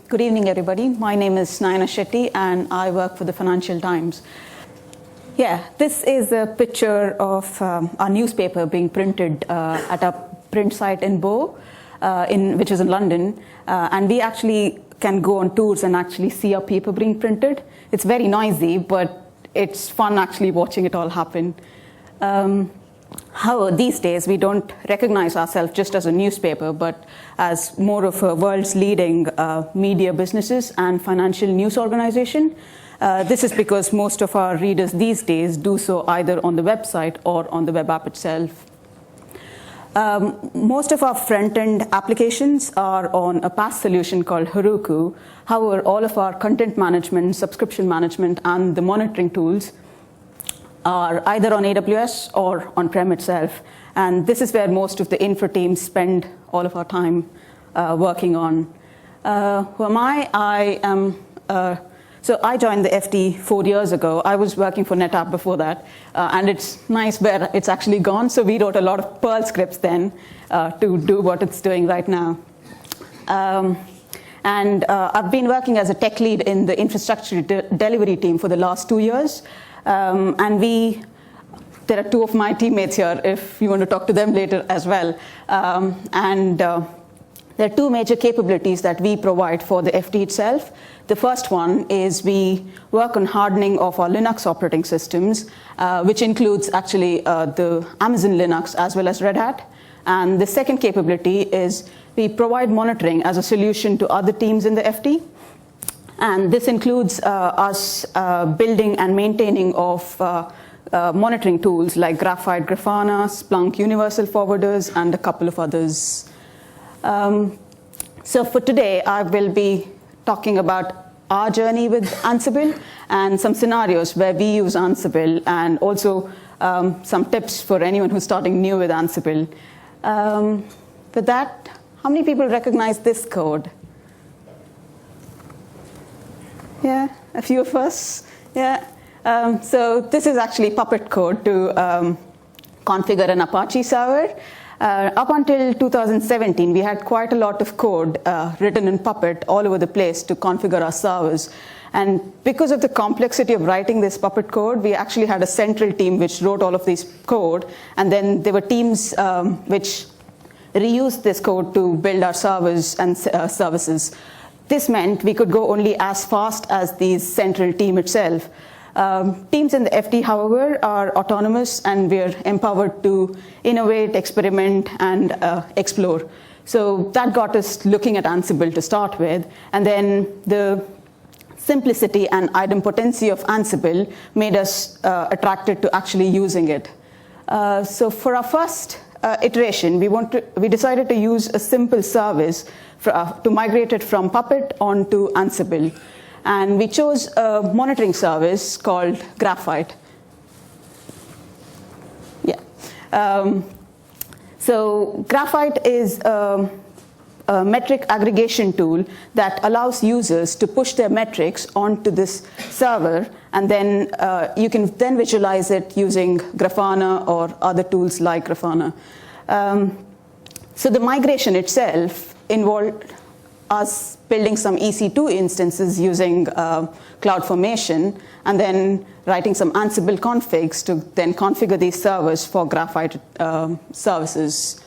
Good evening, everybody. My name is Nayana Shetty, and I work for the Financial Times. Yeah, this is a picture of our newspaper being printed at a print site in Bow, which is in London. And we actually can go on tours and actually see our paper being printed. It's very noisy, but it's fun actually watching it all happen. However, these days we don't recognize ourselves just as a newspaper, but as more of a world's leading media businesses and financial news organization. This is because most of our readers these days do so either on the website or on the web app itself. Most of our front-end applications are on a PaaS solution called Heroku. However, all of our content management, subscription management, and the monitoring tools are either on AWS or on-prem itself. And this is where most of the infra teams spend all of our time working on. Who am I? So I joined the FT 4 years ago. I was working for NetApp before that. And it's nice where it's actually gone. So we wrote a lot of Perl scripts then to do what it's doing right now. I've been working as a tech lead in the infrastructure delivery team for the last 2 years. There are two of my teammates here if you want to talk to them later as well. There are two major capabilities that we provide for the FT itself. The first one is we work on hardening of our Linux operating systems, which includes actually the Amazon Linux as well as Red Hat. And the second capability is we provide monitoring as a solution to other teams in the FT. And this includes us building and maintaining of monitoring tools like Graphite, Grafana, Splunk Universal Forwarders, and a couple of others. So for today, I will be talking about our journey with Ansible and some scenarios where we use Ansible, and also some tips for anyone who's starting new with Ansible. With that, how many people recognize this code? Yeah, a few of us. Yeah. So this is actually Puppet code to configure an Apache server. Up until 2017, we had quite a lot of code written in Puppet all over the place to configure our servers. And because of the complexity of writing this Puppet code, we actually had a central team which wrote all of this code. And then there were teams which reused this code to build our servers and services. This meant we could go only as fast as the central team itself. Teams in the FT, however, are autonomous, and we're empowered to innovate, experiment, and explore. So that got us looking at Ansible to start with, and then the simplicity and idempotency of Ansible made us attracted to actually using it. So for our first iteration, we decided to use a simple service to migrate it from Puppet onto Ansible. And we chose a monitoring service called Graphite. Yeah. So Graphite is a metric aggregation tool that allows users to push their metrics onto this server, and then you can then visualize it using Grafana or other tools like Grafana. So the migration itself involved us building some EC2 instances using CloudFormation, and then writing some Ansible configs to then configure these servers for Graphite services.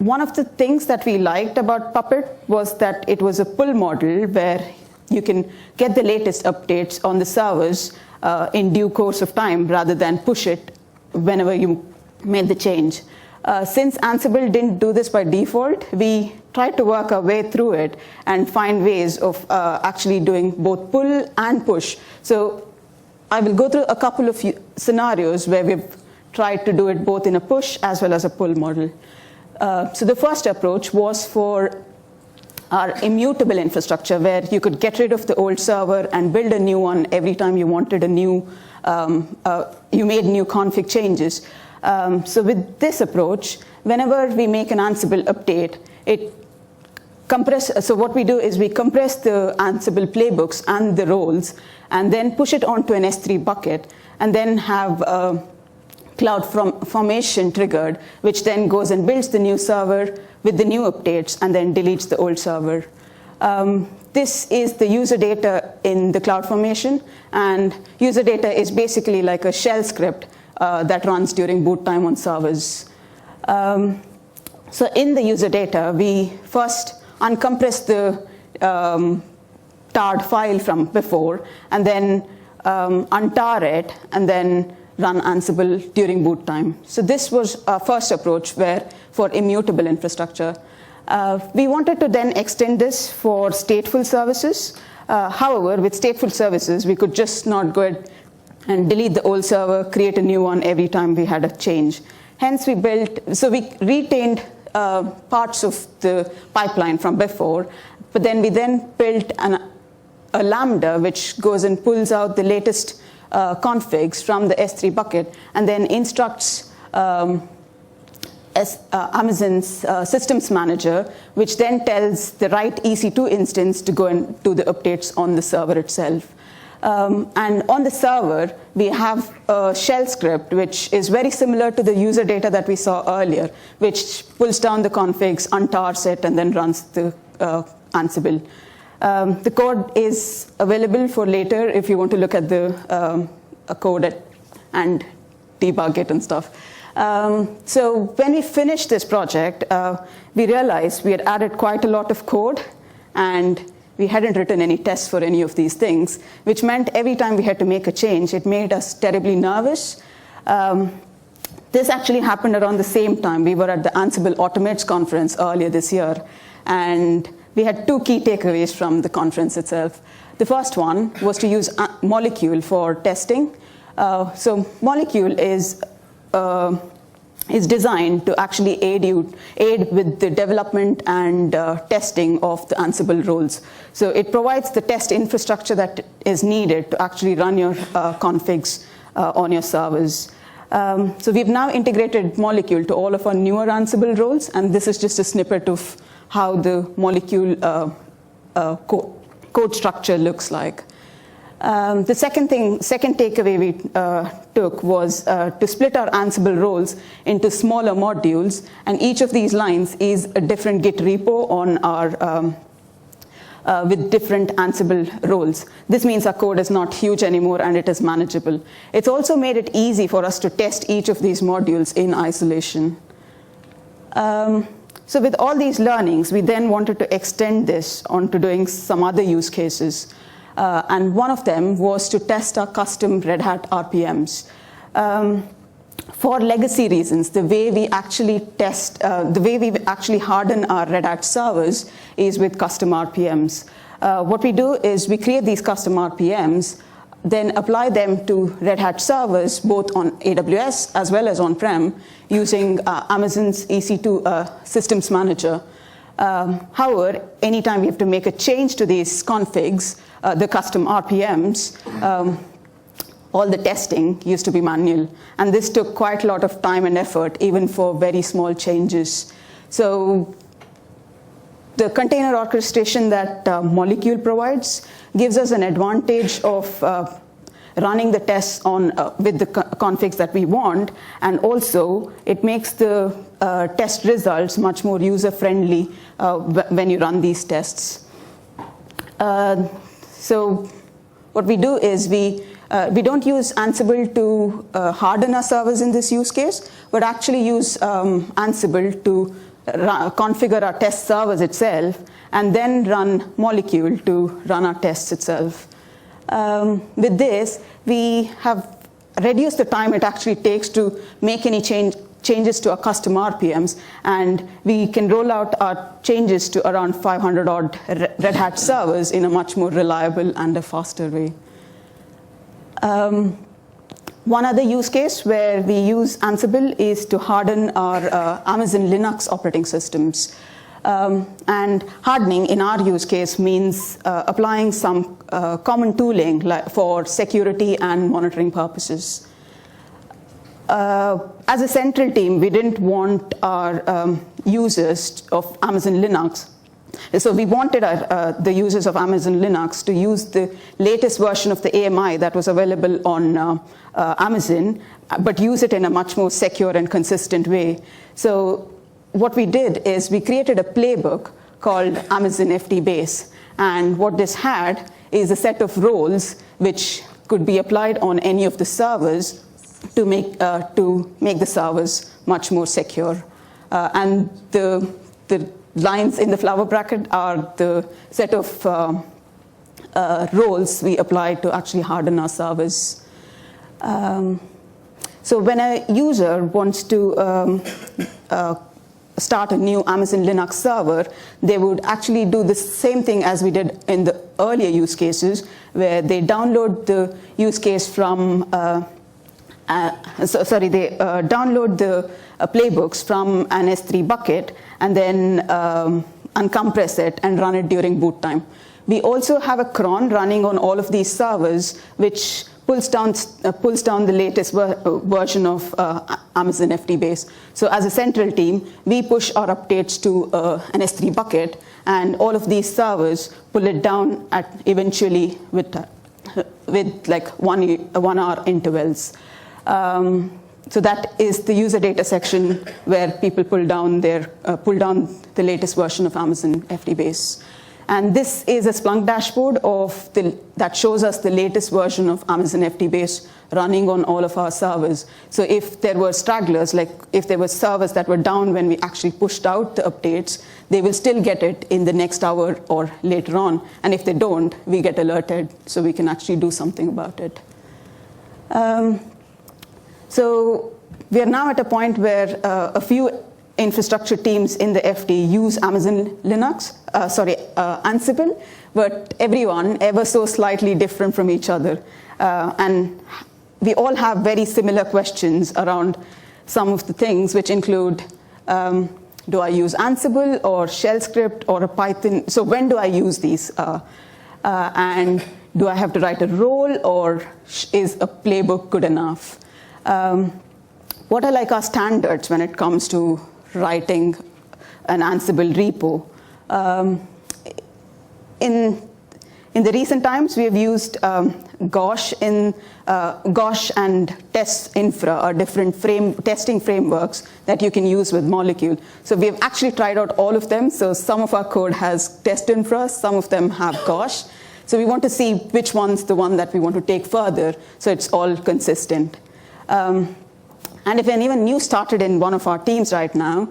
One of the things that we liked about Puppet was that it was a pull model where you can get the latest updates on the servers in due course of time rather than push it whenever you made the change. Since Ansible didn't do this by default, we tried to work our way through it and find ways of actually doing both pull and push. So I will go through a couple of scenarios where we've tried to do it both in a push as well as a pull model. So the first approach was for our immutable infrastructure, where you could get rid of the old server and build a new one every time you wanted a new, you made new config changes. So with this approach, whenever we make an Ansible update, so what we do is we compress the Ansible playbooks and the roles, and then push it onto an S3 bucket, and then have CloudFormation triggered, which then goes and builds the new server with the new updates, and then deletes the old server. This is the user data in the CloudFormation, and user data is basically like a shell script that runs during boot time on servers. So in the user data, we first uncompress the tarred file from before, and then untar it, and then run Ansible during boot time. So this was our first approach for immutable infrastructure. We wanted to then extend this for stateful services. However, with stateful services, we could just not go ahead and delete the old server, create a new one every time we had a change. Hence, we retained parts of the pipeline from before, but then we built a Lambda which goes and pulls out the latest configs from the S3 bucket and then instructs Amazon's systems manager, which then tells the right EC2 instance to go and do the updates on the server itself. And on the server, we have a shell script, which is very similar to the user data that we saw earlier, which pulls down the configs, untars it, and then runs the Ansible. The code is available for later if you want to look at the code and debug it and stuff. So when we finished this project, we realized we had added quite a lot of code, and we hadn't written any tests for any of these things, which meant every time we had to make a change, it made us terribly nervous. This actually happened around the same time. We were at the Ansible Automates conference earlier this year, and we had two key takeaways from the conference itself. The first one was to use Molecule for testing. So Molecule is designed to actually aid with the development and testing of the Ansible roles. So it provides the test infrastructure that is needed to actually run your configs on your servers. So we've now integrated Molecule to all of our newer Ansible roles, and this is just a snippet of how the Molecule code structure looks like. The second takeaway we took was to split our Ansible roles into smaller modules, and each of these lines is a different Git repo on our with different Ansible roles. This means our code is not huge anymore, and it is manageable. It's also made it easy for us to test each of these modules in isolation. So with all these learnings, we then wanted to extend this onto doing some other use cases. And one of them was to test our custom RedHat RPMs. For legacy reasons, the way we actually harden our RedHat servers is with custom RPMs. What we do is we create these custom RPMs, then apply them to Red Hat servers, both on AWS as well as on-prem, using Amazon's EC2 systems manager. However, anytime we have to make a change to these configs, the custom RPMs, all the testing used to be manual. And this took quite a lot of time and effort, even for very small changes. So the container orchestration that Molecule provides gives us an advantage of running the tests on with the configs that we want, and also it makes the test results much more user-friendly when you run these tests. So what we do is we don't use Ansible to harden our servers in this use case, but actually use Ansible to configure our test servers itself, and then run Molecule to run our tests itself. With this, we have reduced the time it actually takes to make any changes to our custom RPMs, and we can roll out our changes to around 500 odd Red Hat servers in a much more reliable and a faster way. One other use case where we use Ansible is to harden our Amazon Linux operating systems. And hardening in our use case means applying some common tooling for security and monitoring purposes. As a central team, we didn't want our users of Amazon Linux. So we wanted the users of Amazon Linux to use the latest version of the AMI that was available on Amazon, but use it in a much more secure and consistent way. So what we did is we created a playbook called Amazon FT base. And what this had is a set of roles which could be applied on any of the servers to make the servers much more secure. And the lines in the flower bracket are the set of roles we apply to actually harden our servers. So when a user wants to start a new Amazon Linux server, they would actually do the same thing as we did in the earlier use cases, where they download the use case from, download the playbooks from an S3 bucket and then uncompress it and run it during boot time. We also have a cron running on all of these servers, which pulls down the latest version of Amazon FT base. So as a central team, we push our updates to an S3 bucket, and all of these servers pull it down at eventually with like 1 hour intervals. So that is the user data section where people pull down the latest version of Amazon FT base. And this is a Splunk dashboard that shows us the latest version of Amazon FT base running on all of our servers. So if there were stragglers, like if there were servers that were down when we actually pushed out the updates, they will still get it in the next hour or later on. And if they don't, we get alerted, so we can actually do something about it. So we are now at a point where a few infrastructure teams in the FT use Amazon Ansible, but everyone ever so slightly different from each other. And we all have very similar questions around some of the things, which include, do I use Ansible or shell script or a Python? So when do I use these? And do I have to write a role, or is a playbook good enough? What are like our standards when it comes to writing an Ansible repo? In the recent times, we have used Gosh and Test Infra are different testing frameworks that you can use with Molecule. So we have actually tried out all of them. So some of our code has Test Infra, some of them have Gosh. So we want to see which one's the one that we want to take further, so it's all consistent. And if anyone new started in one of our teams right now,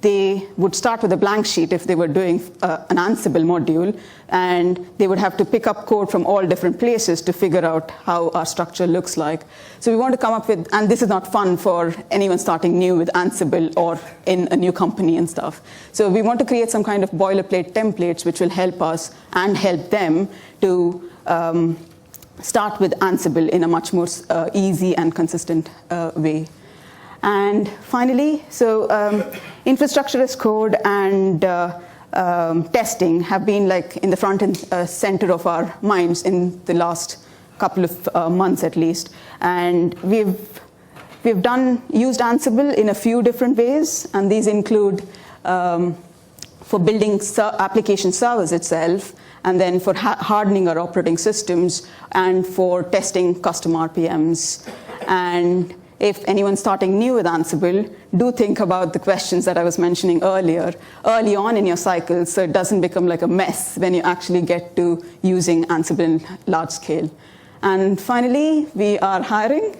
they would start with a blank sheet if they were doing an Ansible module, and they would have to pick up code from all different places to figure out how our structure looks like. So we want to come up with, and this is not fun for anyone starting new with Ansible or in a new company and stuff. So we want to create some kind of boilerplate templates which will help us and help them to start with Ansible in a much more easy and consistent way. And finally, so infrastructure as code and testing have been like in the front and center of our minds in the last couple of months at least. And we've used Ansible in a few different ways, and these include for building application servers itself, and then for hardening our operating systems, and for testing custom RPMs. And if anyone's starting new with Ansible, do think about the questions that I was mentioning earlier, early on in your cycle, so it doesn't become like a mess when you actually get to using Ansible in large scale. And finally, we are hiring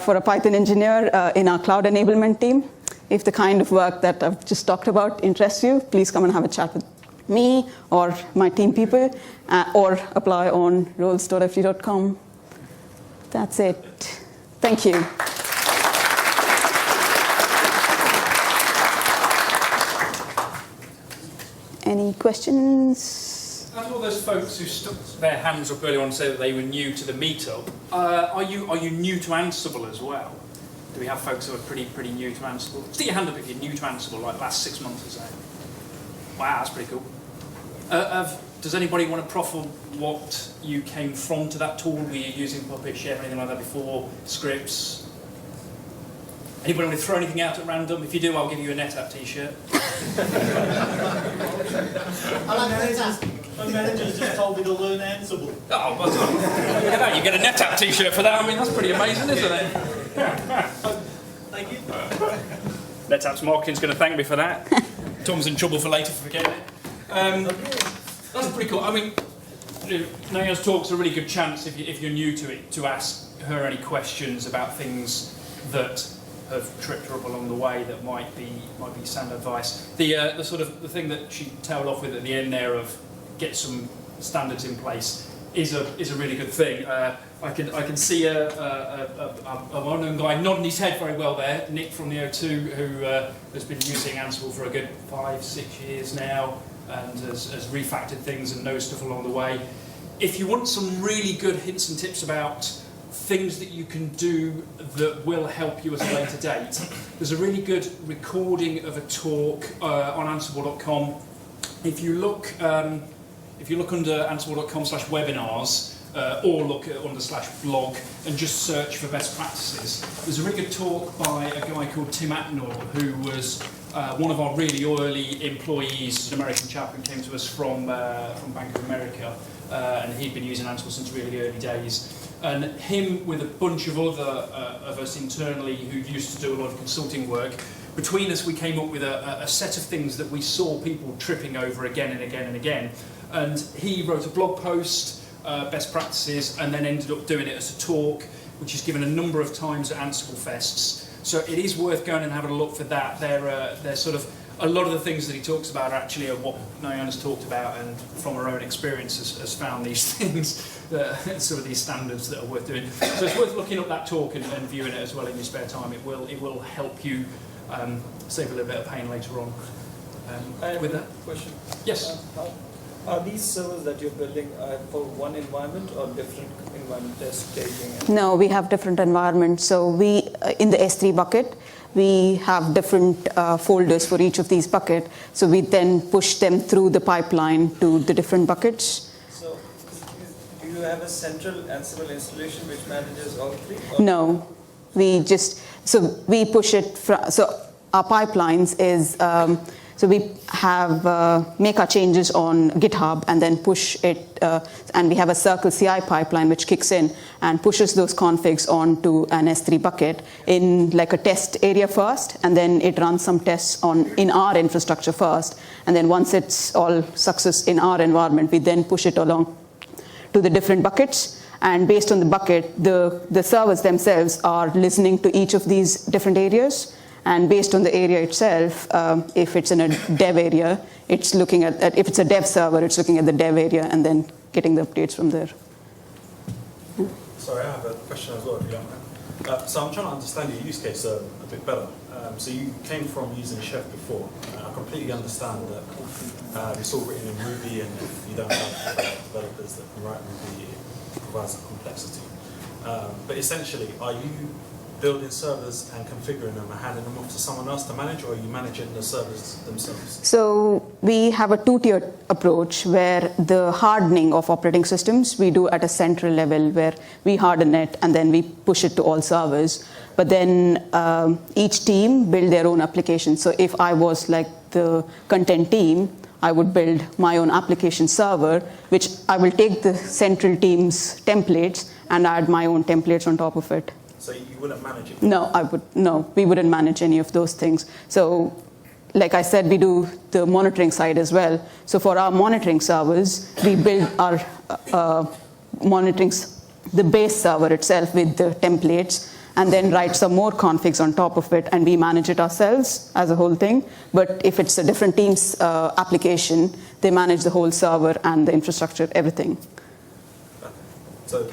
for a Python engineer in our cloud enablement team. If the kind of work that I've just talked about interests you, please come and have a chat with me or my team people, or apply on roles.ft.com. That's it. Thank you. Any questions? Out of all those folks who stuck their hands up earlier on and said that they were new to the Meetup, are you new to Ansible as well? Do we have folks who are pretty new to Ansible? Stick your hand up if you're new to Ansible, like last 6 months or so. Wow, that's pretty cool. Does anybody want to proffer what you came from to that tool? Were you using Puppet, Share, anything like that before? Scripts? Anybody want to throw anything out at random? If you do, I'll give you a NetApp t-shirt. I like NetApp. My manager's just told me to learn Ansible. Oh, well done. Look at that, you get a NetApp t-shirt for that. I mean, that's pretty amazing, isn't it? Thank you. NetApp's marketing's going to thank me for that. Tom's in trouble for later for forgetting it. That's pretty cool. I mean, Nayana's talk's a really good chance if you're new to it to ask her any questions about things that have tripped her up along the way that might be sound advice. The sort of the thing that she tailed off with at the end there of get some standards in place is a really good thing. I can see a well-known guy nodding his head very well there, Nick from the O2, who has been using Ansible for a good 5-6 years now and has refactored things and knows stuff along the way. If you want some really good hints and tips about things that you can do that will help you as a later date, there's a really good recording of a talk on Ansible.com. If you look under Ansible.com/webinars, or look at under /blog and just search for best practices. There's a really good talk by a guy called Tim Atnor, who was one of our really early employees, an American chap who came to us from Bank of America, and he'd been using Ansible since really early days. And him with a bunch of other of us internally who used to do a lot of consulting work, between us we came up with a set of things that we saw people tripping over again and again and again. And he wrote a blog post, best practices, and then ended up doing it as a talk, which is given a number of times at Ansible Fests. So it is worth going and having a look for that. They're sort of, a lot of the things that he talks about are actually what Nayana's talked about, and from her own experience has found these things, some of these standards that are worth doing. So it's worth looking up that talk and viewing it as well in your spare time. It will help you save a little bit of pain later on. With that question. Yes. Are these servers that you're building for one environment or different environment test taking? No, we have different environments. So we, in the S3 bucket, we have different folders for each of these buckets. So we then push them through the pipeline to the different buckets. So do you have a central Ansible installation which manages all three? No, we push it from, so our pipelines is, so we have make our changes on GitHub and then push it, and we have a Circle CI pipeline which kicks in and pushes those configs onto an S3 bucket in like a test area first, and then it runs some tests in our infrastructure first, and then once it's all success in our environment, we then push it along to the different buckets. And based on the bucket, the servers themselves are listening to each of these different areas. And based on the area itself, if it's in a dev area, it's looking at, if it's a dev server, it's looking at the dev area and then getting the updates from there. Sorry, I have a question as well, if you don't mind. So I'm trying to understand your use case a bit better. So you came from using Chef before. I completely understand that it's all written in Ruby, and if you don't have developers that can write Ruby, it provides a complexity. But essentially, are you building servers and configuring them and handing them off to someone else to manage, or are you managing the servers themselves? So we have a two-tiered approach where the hardening of operating systems we do at a central level where we harden it and then we push it to all servers. But then each team build their own application. So if I was like the content team, I would build my own application server, which I will take the central team's templates and add my own templates on top of it. So you wouldn't manage it? No, we wouldn't manage any of those things. So like I said, we do the monitoring side as well. So for our monitoring servers, we build our the base server itself with the templates, and then write some more configs on top of it, and we manage it ourselves as a whole thing. But if it's a different team's application, they manage the whole server and the infrastructure, everything. So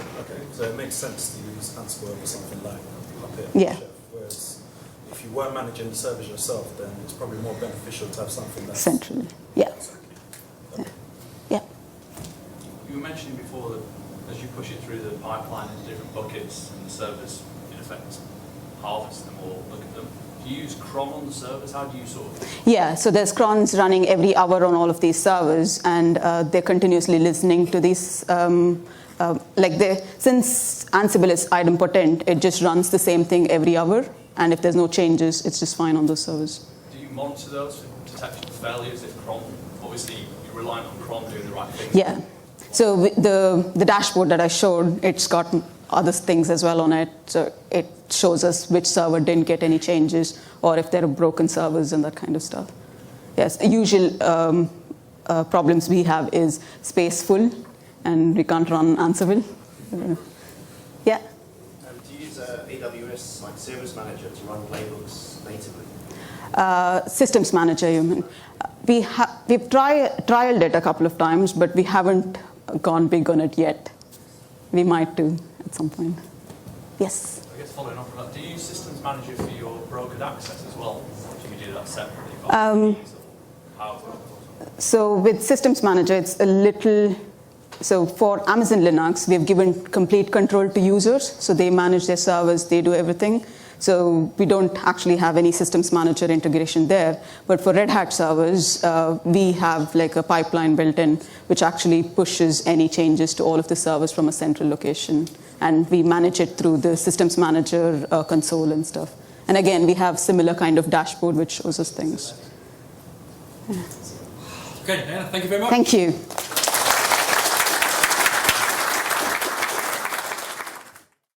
it makes sense to use Ansible over something like Puppet or Yeah. Chef, whereas if you were managing the servers yourself, then it's probably more beneficial to have something that's Centrally, yeah. Okay. Yeah. You were mentioning before that as you push it through the pipeline into different buckets and the servers, in effect, harvest them or look at them. Do you use cron on the servers? How do you sort of... Yeah, so there's crons running every hour on all of these servers, and they're continuously listening to these. Since Ansible is idempotent, it just runs the same thing every hour, and if there's no changes, it's just fine on those servers. Do you monitor those for detection of failures at cron? Obviously, you're reliant on cron doing the right thing. Yeah. So the dashboard that I showed, it's got other things as well on it. So it shows us which server didn't get any changes, or if there are broken servers and that kind of stuff. yes, usual problems we have is space full, and we can't run Ansible. Yeah. Do you use AWS like Service Manager to run playbooks natively? Systems manager, you mean? We've trialed it a couple of times, but we haven't gone big on it yet. We might do at some point. Yes? I guess following up on that, do you use Systems Manager for your brokered access as well? Or do you do that separately? So with Systems Manager, it's a little, so for Amazon Linux, we've given complete control to users. So they manage their servers, they do everything. So we don't actually have any Systems Manager integration there. But for Red Hat servers, we have like a pipeline built in, which actually pushes any changes to all of the servers from a central location. And we manage it through the Systems Manager console and stuff. And again, we have similar kind of dashboard which shows us things. Okay, Nayana, thank you very much. Thank you.